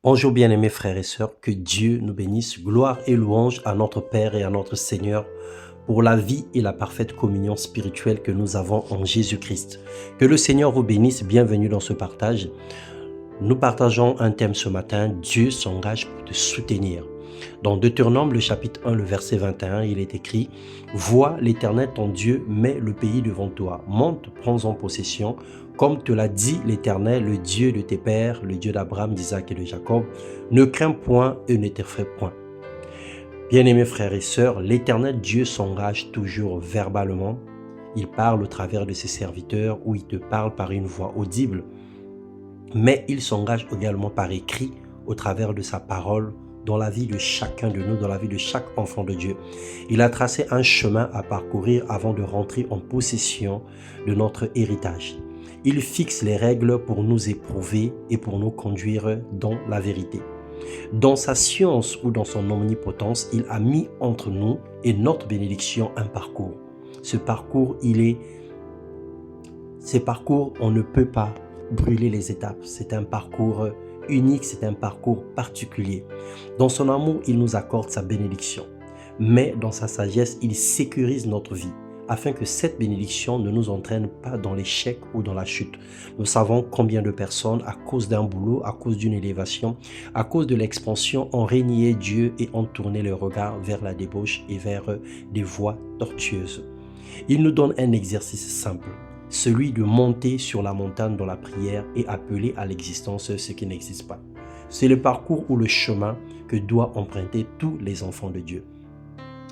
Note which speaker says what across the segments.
Speaker 1: Bonjour bien-aimés frères et sœurs, que Dieu nous bénisse. Gloire et louange à notre Père et à notre Seigneur pour la vie et la parfaite communion spirituelle que nous avons en Jésus-Christ. Que le Seigneur vous bénisse, bienvenue dans ce partage. Nous partageons un thème ce matin, Dieu s'engage pour te soutenir. Dans Deutéronome, le chapitre 1, le verset 21, il est écrit « Vois l'Éternel ton Dieu met le pays devant toi. Monte, prends-en possession, comme te l'a dit l'Éternel, le Dieu de tes pères, le Dieu d'Abraham, d'Isaac et de Jacob. Ne crains point et ne t'effraie point. » Bien-aimés frères et sœurs, l'Éternel Dieu s'engage toujours verbalement. Il parle au travers de ses serviteurs ou il te parle par une voix audible. Mais il s'engage également par écrit au travers de sa parole dans la vie de chacun de nous, dans la vie de chaque enfant de Dieu. Il a tracé un chemin à parcourir avant de rentrer en possession de notre héritage. Il fixe les règles pour nous éprouver et pour nous conduire dans la vérité. Dans sa science ou dans son omnipotence, il a mis entre nous et notre bénédiction un parcours. Ce parcours, on ne peut pas brûler les étapes. C'est un parcours unique, c'est un parcours particulier. Dans son amour, il nous accorde sa bénédiction. Mais dans sa sagesse, il sécurise notre vie afin que cette bénédiction ne nous entraîne pas dans l'échec ou dans la chute. Nous savons combien de personnes, à cause d'un boulot, à cause d'une élévation, à cause de l'expansion, ont renié Dieu et ont tourné leur regard vers la débauche et vers des voies tortueuses. Il nous donne un exercice simple, celui de monter sur la montagne dans la prière et appeler à l'existence ce qui n'existe pas. C'est le parcours ou le chemin que doivent emprunter tous les enfants de Dieu.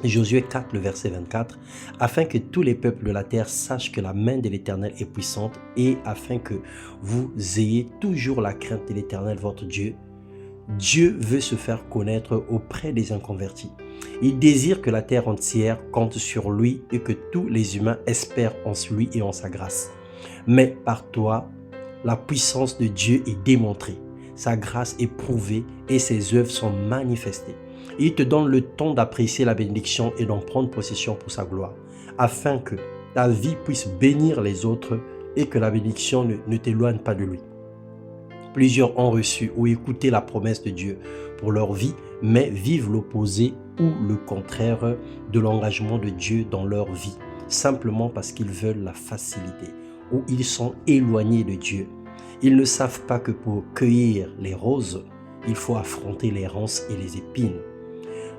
Speaker 1: Josué 4, le verset 24, « Afin que tous les peuples de la terre sachent que la main de l'Éternel est puissante et afin que vous ayez toujours la crainte de l'Éternel votre Dieu. » Dieu veut se faire connaître auprès des inconvertis. Il désire que la terre entière compte sur lui et que tous les humains espèrent en lui et en sa grâce. Mais par toi, la puissance de Dieu est démontrée, sa grâce est prouvée et ses œuvres sont manifestées. Il te donne le temps d'apprécier la bénédiction et d'en prendre possession pour sa gloire, afin que ta vie puisse bénir les autres et que la bénédiction ne t'éloigne pas de lui. Plusieurs ont reçu ou écouté la promesse de Dieu pour leur vie, mais vivent l'opposé ou le contraire de l'engagement de Dieu dans leur vie, simplement parce qu'ils veulent la facilité ou ils sont éloignés de Dieu. Ils ne savent pas que pour cueillir les roses, il faut affronter les ronces et les épines.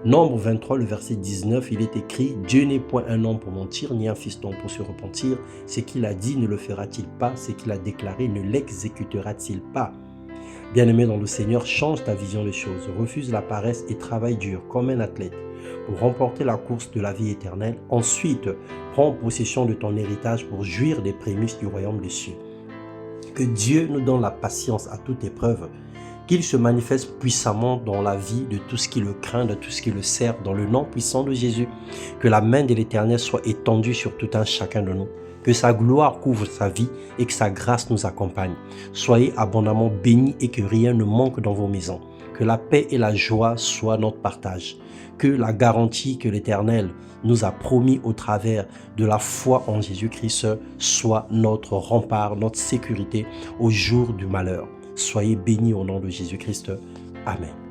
Speaker 1: Nombre 23, le verset 19, il est écrit « Dieu n'est point un homme pour mentir, ni un fiston pour se repentir. Ce qu'il a dit ne le fera-t-il pas? Ce qu'il a déclaré ne l'exécutera-t-il pas ?» Bien-aimé dans le Seigneur, change ta vision des choses, refuse la paresse et travaille dur comme un athlète pour remporter la course de la vie éternelle. Ensuite, prends possession de ton héritage pour jouir des prémices du royaume des cieux. Que Dieu nous donne la patience à toute épreuve, qu'il se manifeste puissamment dans la vie de tout ce qui le craint, de tout ce qui le sert, dans le nom puissant de Jésus. Que la main de l'Éternel soit étendue sur tout un chacun de nous. Que sa gloire couvre sa vie et que sa grâce nous accompagne. Soyez abondamment bénis et que rien ne manque dans vos maisons. Que la paix et la joie soient notre partage. Que la garantie que l'Éternel nous a promis au travers de la foi en Jésus-Christ soit notre rempart, notre sécurité au jour du malheur. Soyez bénis au nom de Jésus-Christ. Amen.